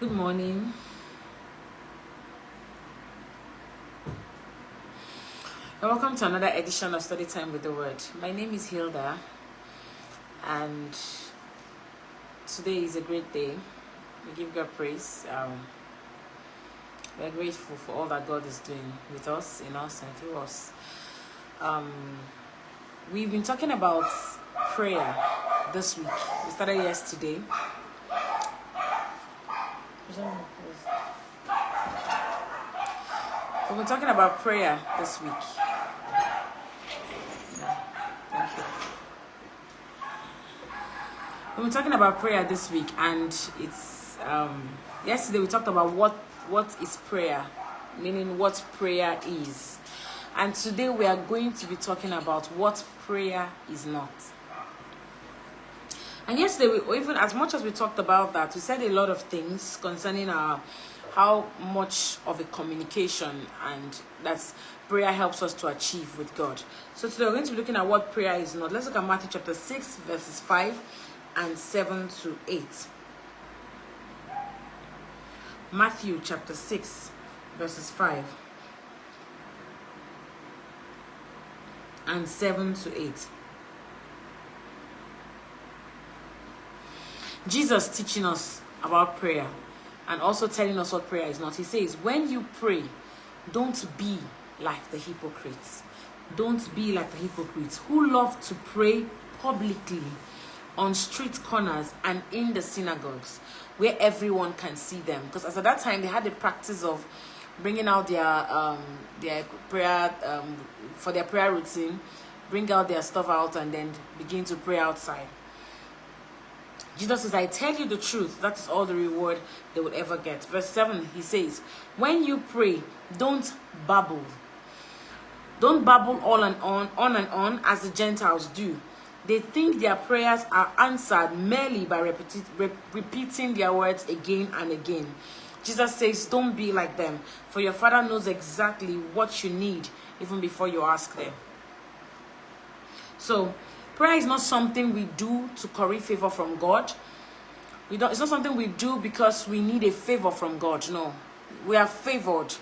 Good morning. And welcome to another edition of Study Time with the Word. My name is Hilda, and today is a great day. We give God praise. We're grateful for all that God is doing with us, in us, and through us. We've been talking about prayer this week. We started yesterday. We've been talking about prayer this week. Thank you. We've been talking about prayer this week, and it's yesterday we talked about what is prayer, meaning what prayer is. And today we are going to be talking about what prayer is not. And yesterday, even as much as we talked about that, we said a lot of things concerning how much of a communication and that's prayer helps us to achieve with God. So today we're going to be looking at what prayer is not. Let's look at Matthew chapter 6, verses 5 and 7 to 8. Matthew chapter 6, verses 5 and 7 to 8. Jesus teaching us about prayer and also telling us what prayer is not. He says, when you pray, don't be like the hypocrites. Don't be like the hypocrites who love to pray publicly on street corners and in the synagogues where everyone can see them. Because as at that time, they had the practice of bringing out their prayer, for their prayer routine, bring out their stuff out and then begin to pray outside. Jesus says, I tell you the truth, that is all the reward they will ever get. Verse 7, he says, when you pray, don't babble. Don't babble on and on as the Gentiles do. They think their prayers are answered merely by repeating their words again and again. Jesus says, don't be like them, for your Father knows exactly what you need even before you ask them. So, prayer is not something we do to curry favor from God. It's not something we do because we need a favor from God. No, we are favored.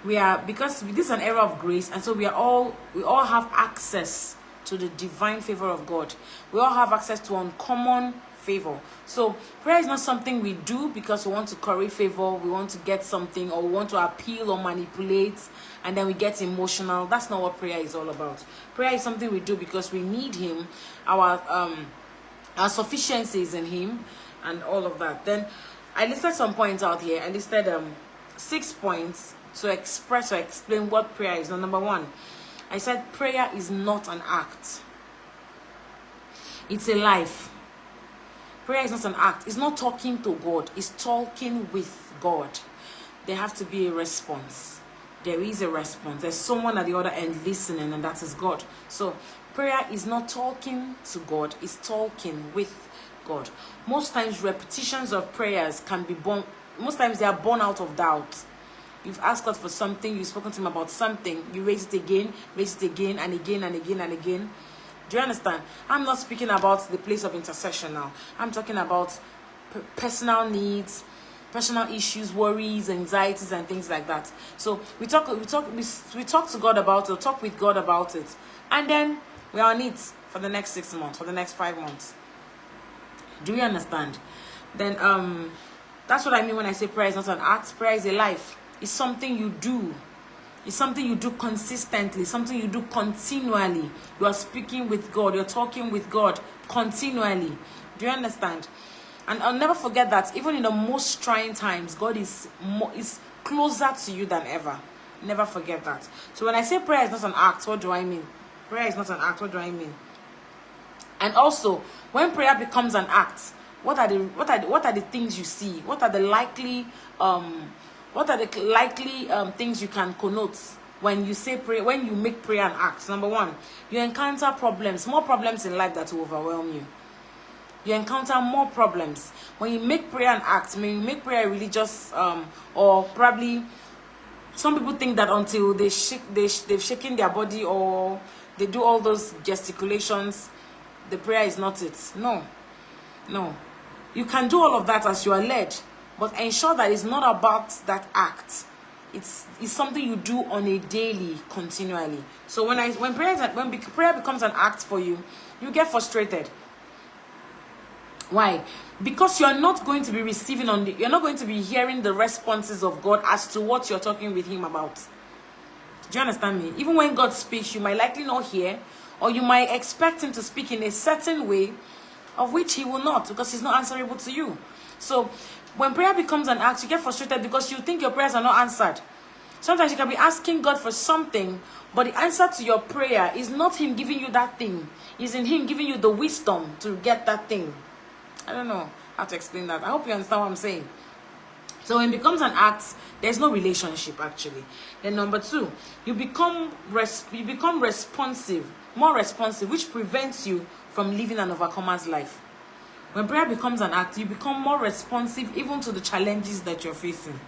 Because this is an era of grace, and so we all have access to the divine favor of God. We all have access to uncommon favor. So prayer is not something we do because we want to curry favor, we want to get something, or we want to appeal or manipulate, and then we get emotional. That's not what prayer is all about. Prayer is something we do because we need Him, our sufficiency is in Him, and all of that. Then I listed some points out here. I listed 6 points to express or explain what prayer is. Now, number 1, I said prayer is not an act. It's a life. Prayer is not an act. It's not talking to God. It's talking with God. There has to be a response. There is a response. There's someone at the other end listening, and that is God. So prayer is not talking to God. It's talking with God. Most times repetitions of prayers can be born. Most times they are born out of doubt. You've asked God for something. You've spoken to Him about something. You raise it again and again and again and again. Do you understand? I'm not speaking about the place of intercession now. I'm talking about personal needs, personal issues, worries, anxieties, and things like that. So we talk to God about it, talk with God about it, and then we are on it for the next 6 months, for the next 5 months. Do you understand? Then that's what I mean when I say prayer is not an act. Prayer is a life. It's something you do. It's something you do consistently, something you do continually. You are speaking with God, you're talking with God continually. Do you understand? And I'll never forget that even in the most trying times, God is closer to you than ever. Never forget that. So when I say prayer is not an act, what do I mean? Prayer is not an act, what do I mean? And also, when prayer becomes an act, what are the things you see? What are the likely things you can connote when you say prayer, when you make prayer an act? Number 1, you encounter problems, more problems in life that will overwhelm you. You encounter more problems when you make prayer an act. When you make prayer religious, or probably some people think that until they've shaken their body or they do all those gesticulations, the prayer is not it. No. You can do all of that as you are led, but ensure that it's not about that act. It's something you do on a daily, continually. So when prayer becomes an act for you, you get frustrated. Why? Because you're not going to be you're not going to be hearing the responses of God as to what you're talking with him about. Do you understand me? Even when God speaks, you might likely not hear, or you might expect him to speak in a certain way, of which he will not, because he's not answerable to you. So when prayer becomes an act, you get frustrated because you think your prayers are not answered. Sometimes you can be asking God for something, but the answer to your prayer is not him giving you that thing. It's in him giving you the wisdom to get that thing. I don't know how to explain that. I hope you understand what I'm saying. So when it becomes an act, there's no relationship actually. Then number 2, you become responsive, more responsive, which prevents you from living an overcomer's life. When prayer becomes an act, you become more responsive even to the challenges that you're facing.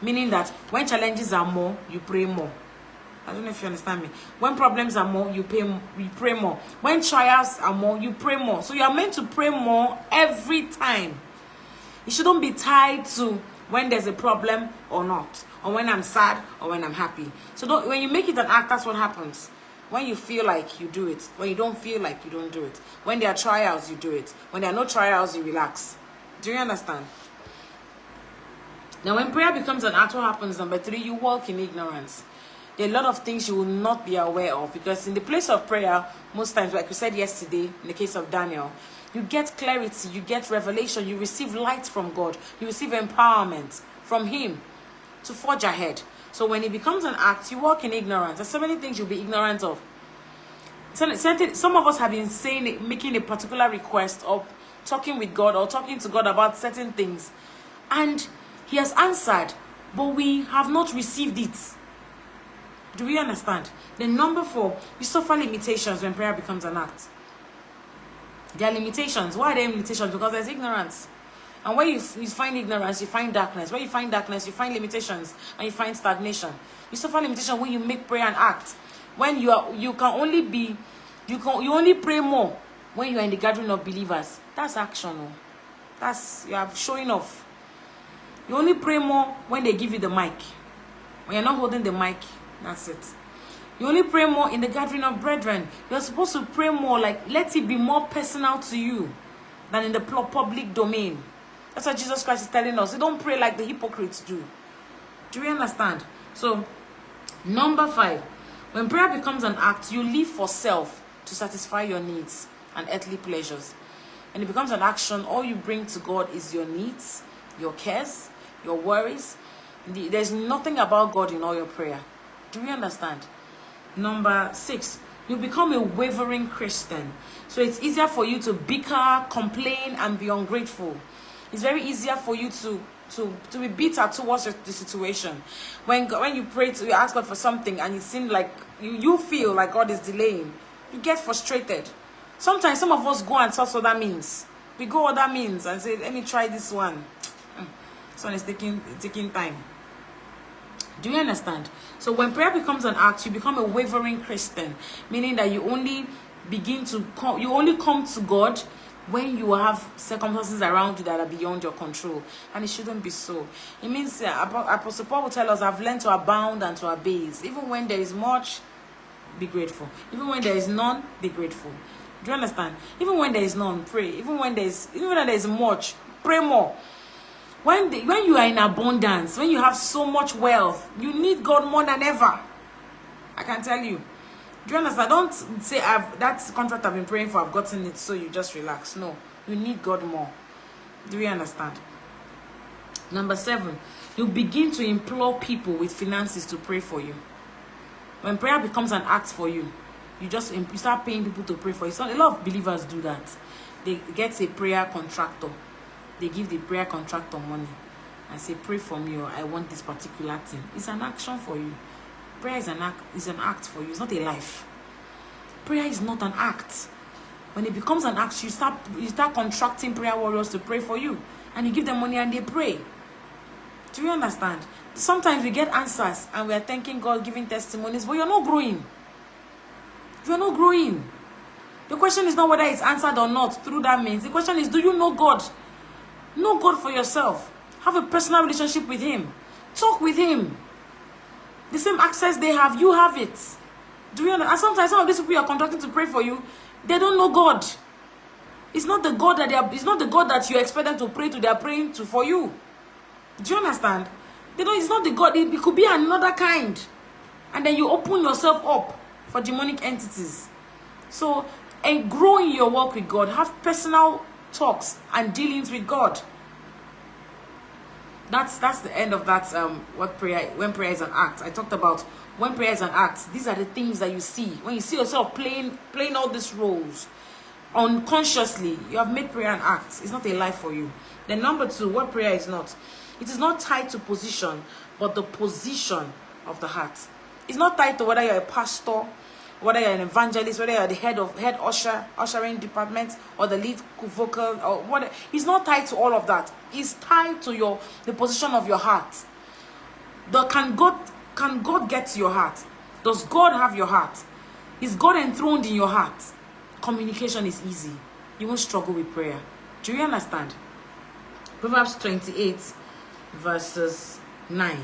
Meaning that when challenges are more, you pray more. I don't know if you understand me. When problems are more, you pray more. When trials are more, you pray more. So you are meant to pray more every time. It shouldn't be tied to when there's a problem or not, or when I'm sad or when I'm happy. So when you make it an act, that's what happens. When you feel like, you do it. When you don't feel like, you don't do it. When there are trials, you do it. When there are no trials, you relax. Do you understand? Now, when prayer becomes an act, what happens? Number 3, you walk in ignorance. There are a lot of things you will not be aware of, because in the place of prayer, most times, like we said yesterday, in the case of Daniel, you get clarity, you get revelation, you receive light from God, you receive empowerment from him to forge ahead. So when it becomes an act, you walk in ignorance. There's so many things you'll be ignorant of. Some of us have been making a particular request, or talking with God, or talking to God about certain things, and he has answered, but we have not received it. Do we understand? Then number 4, you suffer limitations when prayer becomes an act. There are limitations. Why are there limitations? Because there's ignorance. And when you find ignorance, you find darkness. When you find darkness, you find limitations, and you find stagnation. You suffer limitation when you make prayer an act. When you only pray more when you are in the gathering of believers. That's action. You are showing off. You only pray more when they give you the mic. When you're not holding the mic, that's it. You only pray more in the gathering of brethren. You're supposed to pray more, like, let it be more personal to you than in the public domain. That's what Jesus Christ is telling us. You don't pray like the hypocrites do. Do you understand? So, number 5, when prayer becomes an act, you live for self to satisfy your needs and earthly pleasures. When it becomes an action, all you bring to God is your needs, your cares, your worries. There's nothing about God in all your prayer. Do you understand? Number 6, you become a wavering Christian. So it's easier for you to bicker, complain, and be ungrateful. It's very easier for you to be bitter towards the situation. When you pray, you ask God for something, and it seems like you feel like God is delaying, you get frustrated. Sometimes some of us go and search other means. We go other means and say, let me try this one. This one is taking time. Do you understand? So when prayer becomes an act, you become a wavering Christian, meaning that you only come to God when you have circumstances around you that are beyond your control, and it shouldn't be so. It means Apostle Paul will tell us, I've learned to abound and to abase. Even when there is much, be grateful. Even when there is none, be grateful. Do you understand? Even when there is none, pray. Even when there is much, pray more. When you are in abundance, when you have so much wealth, you need God more than ever. I can tell you. Do you understand? Don't say, that contract I've been praying for, I've gotten it, so you just relax. No, you need God more. Do you understand? Number 7, you begin to implore people with finances to pray for you. When prayer becomes an act for you, you start paying people to pray for you. So a lot of believers do that. They get a prayer contractor. They give the prayer contractor money and say, pray for me, or I want this particular thing. It's an action for you. Prayer is an act for you. It's not a life. Prayer is not an act. When it becomes an act, you start contracting prayer warriors to pray for you, and you give them money and they pray. Do you understand? Sometimes we get answers and we are thanking God, giving testimonies, but you're not growing. You're not growing. The question is not whether it's answered or not through that means. The question is, do you know God? Know God for yourself. Have a personal relationship with him. Talk with him. The same access they have, you have it. Do you understand? And sometimes some of these people you are contracting to pray for you, they don't know God. It's not the God that it's not the God that you expect them to pray to, they are praying to for you. Do you understand? They don't, it's not the God, it could be another kind. And then you open yourself up for demonic entities. So, and grow in your walk with God. Have personal talks and dealings with God. That's the end of that. When prayer is an act. I talked about when prayer is an act. These are the things that you see when you see yourself playing all these roles unconsciously. You have made prayer an act. It's not a life for you. Then number 2, what prayer is not. It is not tied to position, but the position of the heart. It's not tied to whether you're a pastor, whether you're an evangelist, whether you're the head ushering department, or the lead vocal, or what. It's not tied to all of that. It's tied to the position of your heart. Can God get to your heart? Does God have your heart? Is God enthroned in your heart? Communication is easy. You won't struggle with prayer. Do you understand? Proverbs 28 verses 9.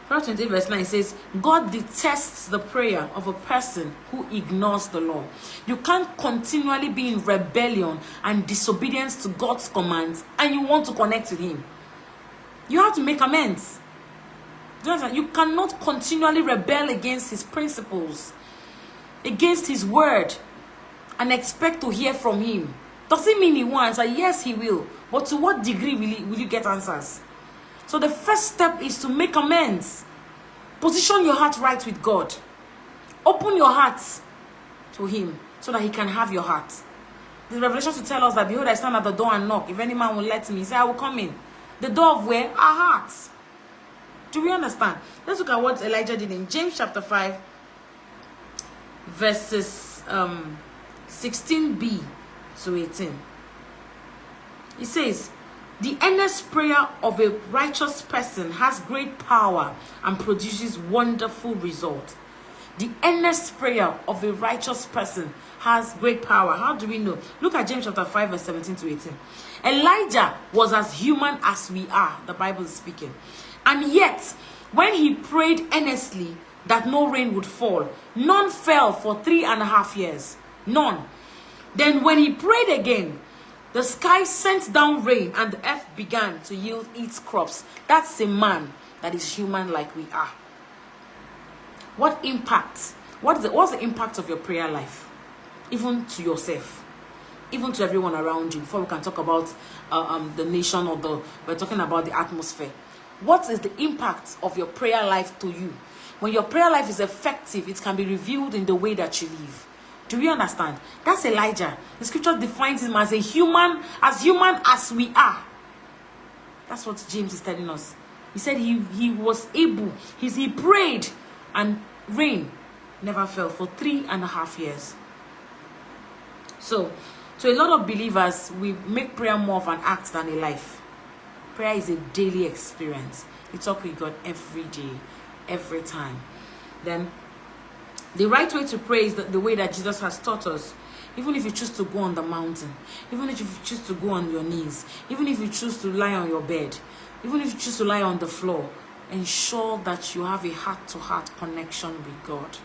Proverbs 28 verse 9 says, God detests the prayer of a person who ignores the law. You can't continually be in rebellion and disobedience to God's commands and you want to connect with him. You have to make amends. Do you understand? You cannot continually rebel against his principles, against his word, and expect to hear from him. Does it mean he wants? Yes, he will. But to what degree will you get answers? So the first step is to make amends. Position your heart right with God. Open your heart to him so that he can have your heart. The revelation to tell us that, behold, I stand at the door and knock. If any man will let me, say, I will come in. The door of where? Our hearts. Do we understand? Let's look at what Elijah did in James chapter 5, verses 16b to 18. It says, the earnest prayer of a righteous person has great power and produces wonderful results. The earnest prayer of a righteous person has great power. How do we know? Look at James chapter 5 verse 17 to 18. Elijah was as human as we are, the Bible is speaking. And yet, when he prayed earnestly that no rain would fall, none fell for 3.5 years. None. Then when he prayed again, the sky sent down rain and the earth began to yield its crops. That's a man that is human like we are. What impact? What's the impact of your prayer life? Even to yourself, even to everyone around you. Before we can talk about the nation we're talking about the atmosphere. What is the impact of your prayer life to you? When your prayer life is effective, it can be revealed in the way that you live. Do we understand? That's Elijah. The scripture defines him as human as we are. That's what James is telling us. He said he was able, he prayed and rain never fell for 3.5 years. So, to a lot of believers, we make prayer more of an act than a life. Prayer is a daily experience. We talk with God every day, every time. Then, the right way to pray is the way that Jesus has taught us. Even if you choose to go on the mountain, even if you choose to go on your knees, even if you choose to lie on your bed, even if you choose to lie on the floor, ensure that you have a heart-to-heart connection with God.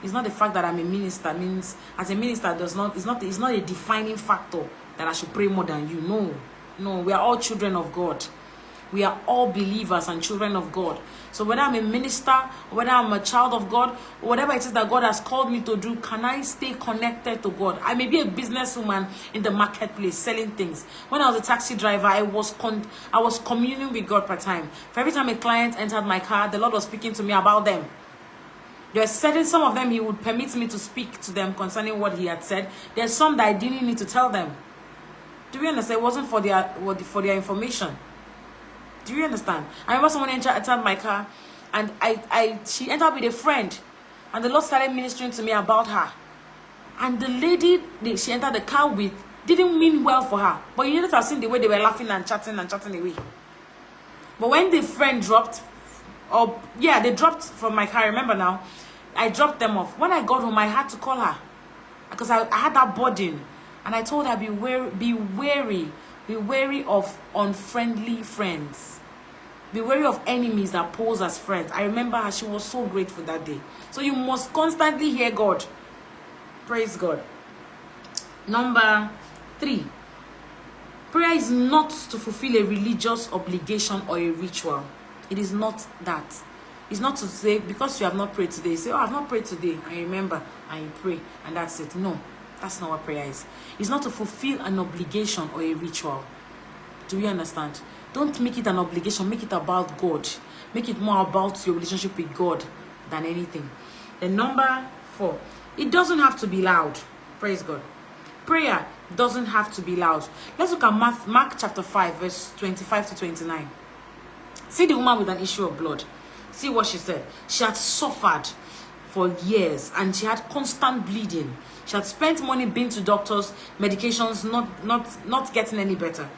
It's not the fact that I'm a minister means, as a minister, it's not a defining factor that I should pray more than you. No, we are all children of God. We are all believers and children of God. So whether I'm a minister, whether I'm a child of God, or whatever it is that God has called me to do, can I stay connected to God? I may be a businesswoman in the marketplace selling things. When I was a taxi driver, I was communing with God per time. For every time a client entered my car, the Lord was speaking to me about them. There's some of them he would permit me to speak to them concerning what he had said. There's some that I didn't need to tell them. Do you understand? It wasn't for their information. Do you understand? I remember someone entered my car, and she entered with a friend, and the Lord started ministering to me about her. And the lady she entered the car with didn't mean well for her, but you need to have seen the way they were laughing and chatting away. But when the friend dropped, they dropped from my car. Remember now, I dropped them off. When I got home, I had to call her because I had that burden, and I told her, be wary Be wary of unfriendly friends. Be wary of enemies that pose as friends. I remember her, she was so grateful that day. So you must constantly hear God. Praise God. Number 3. Prayer is not to fulfill a religious obligation or a ritual. It is not that. It's not to say, because you have not prayed today, you say, oh, I've not prayed today. I remember, and you pray, and that's it. No, that's not what prayer is. It's not to fulfill an obligation or a ritual. Do you understand? Don't make it an obligation. Make it about God. Make it more about your relationship with God than anything. And number 4, it doesn't have to be loud. Praise God. Prayer doesn't have to be loud. Let's look at Mark chapter 5, verse 25 to 29. See the woman with an issue of blood. See what she said. She had suffered for years and she had constant bleeding. She had spent money being to doctors, medications, not getting any better.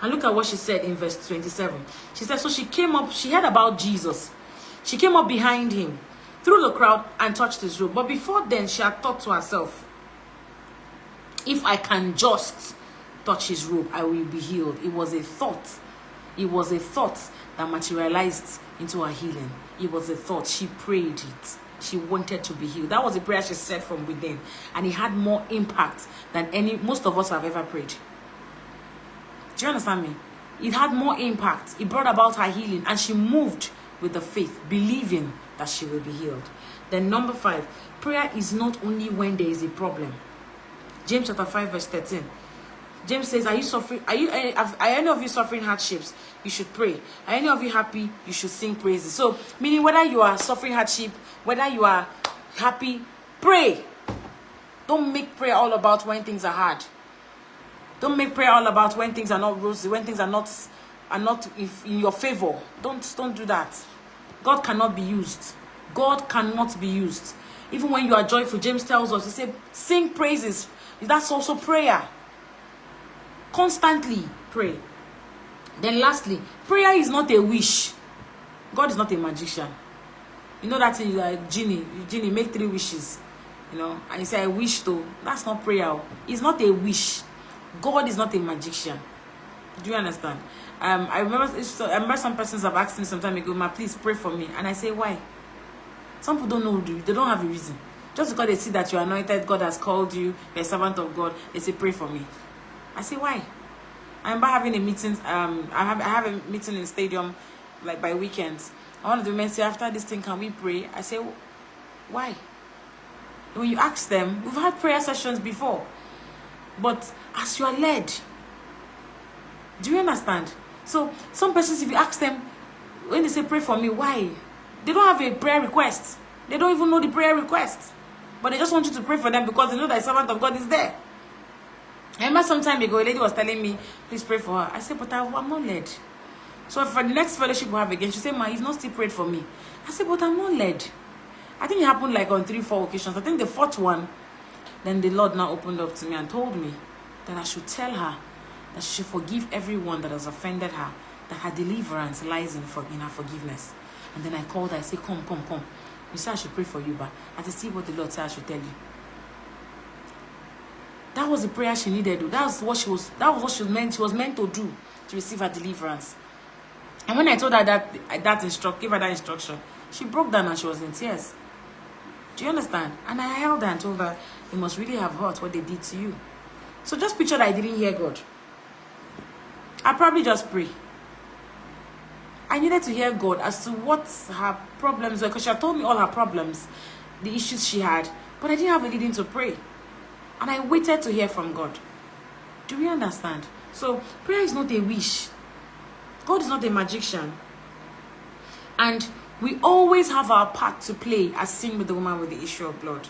And look at what she said in verse 27. She said, so she came up, she heard about Jesus. She came up behind him through the crowd and touched his robe. But before then, she had thought to herself, if I can just touch his robe, I will be healed. It was a thought. It was a thought that materialized into her healing. It was a thought. She prayed it. She wanted to be healed. That was a prayer she said from within. And it had more impact than most of us have ever prayed. Do you understand me? It had more impact. It brought about her healing. And she moved with the faith, believing that she will be healed. Then number 5, prayer is not only when there is a problem. James chapter 5 verse 13. James says, are any of you suffering hardships? You should pray. Are any of you happy? You should sing praises. So, meaning whether you are suffering hardship, whether you are happy, pray. Don't make prayer all about when things are hard. Don't make prayer all about when things are not rosy, when things are not in your favor. Don't do that. God cannot be used. God cannot be used. Even when you are joyful, James tells us, he said, sing praises. That's also prayer. Constantly pray. Then lastly, prayer is not a wish. God is not a magician. You know that thing, like genie, make 3 wishes. You know, and you say, I wish to. That's not prayer. It's not a wish. God is not a magician. Do you understand? I remember some persons have asked me some time ago, Ma, please pray for me. And I say, why? Some people don't know, they don't have a reason. Just because they see that you're anointed, God has called you, you're a servant of God, they say, pray for me. I say, why? I remember having a meeting, I have a meeting in the stadium, like by weekends. And one of the men say, after this thing, can we pray? I say, why? When you ask them, we've had prayer sessions before. But as you are led, do you understand? So, some persons, if you ask them, when they say, pray for me, why? They don't have a prayer request. They don't even know the prayer request. But they just want you to pray for them because they know that the servant of God is there. I remember some time ago, a lady was telling me, please pray for her. I said, but I'm not led. So for the next fellowship we have again, she said, Ma, you've not still prayed for me. I said, but I'm not led. I think it happened like on 3-4 occasions. I think the 4th one, then the Lord now opened up to me and told me that I should tell her that she should forgive everyone that has offended her, that her deliverance lies in her forgiveness. And then I called her, I said, come. You said I should pray for you, but I said, see what the Lord said I should tell you. That was the prayer she needed. That was what she was meant to do to receive her deliverance. And when I told her gave her that instruction, she broke down and she was in tears. Do you understand? And I held her and told her, you must really have hurt what they did to you. So just picture that I didn't hear God. I probably just pray. I needed to hear God as to what her problems were, because she had told me all her problems, the issues she had, but I didn't have anything to pray. And I waited to hear from God. Do we understand? So prayer is not a wish. God is not a magician. And we always have our part to play, as seen with the woman with the issue of blood.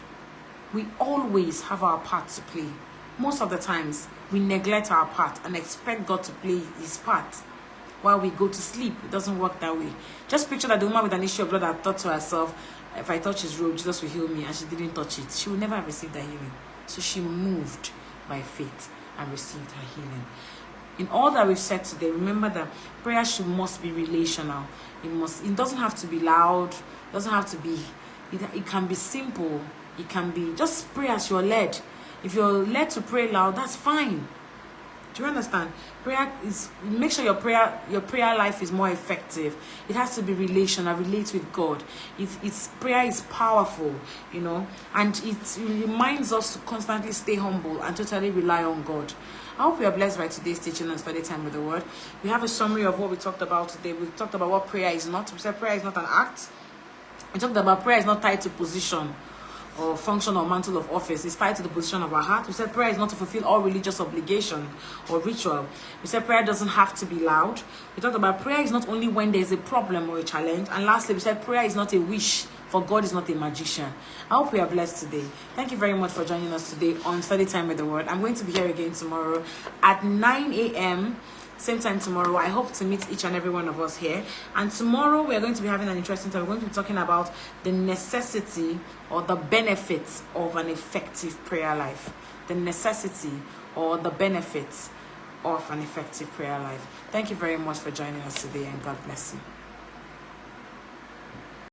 We always have our part to play. Most of the times, we neglect our part and expect God to play his part while we go to sleep. It doesn't work that way. Just picture that the woman with an issue of blood had thought to herself, if I touch his robe, Jesus will heal me, and she didn't touch it. She will never have received that healing. So she moved by faith and received her healing. In all that we've said today, remember that prayer must be relational. It doesn't have to be loud. It doesn't have to be, it can be simple. It can be, just pray as you're led. If you're led to pray loud, that's fine. Do you understand? Prayer is, make sure your prayer life is more effective. It has to be relational, relate with God. It's prayer is powerful, you know, and it reminds us to constantly stay humble and totally rely on God. I hope you are blessed by today's teaching and study time with the word. We have a summary of what we talked about today. We talked about what prayer is not. We said prayer is not an act. We talked about prayer is not tied to position or function or mantle of office. It's tied to the position of our heart. We said prayer is not to fulfill all religious obligation or ritual. We said prayer doesn't have to be loud. We talked about prayer is not only when there's a problem or a challenge. And lastly, we said prayer is not a wish, for God is not a magician. I hope we are blessed today. Thank you very much for joining us today on Study Time with the Word. I'm going to be here again tomorrow at 9 a.m. Same time tomorrow. I hope to meet each and every one of us here. And tomorrow we are going to be having an interesting time. We're going to be talking about the necessity or the benefits of an effective prayer life. The necessity or the benefits of an effective prayer life. Thank you very much for joining us today, and God bless you.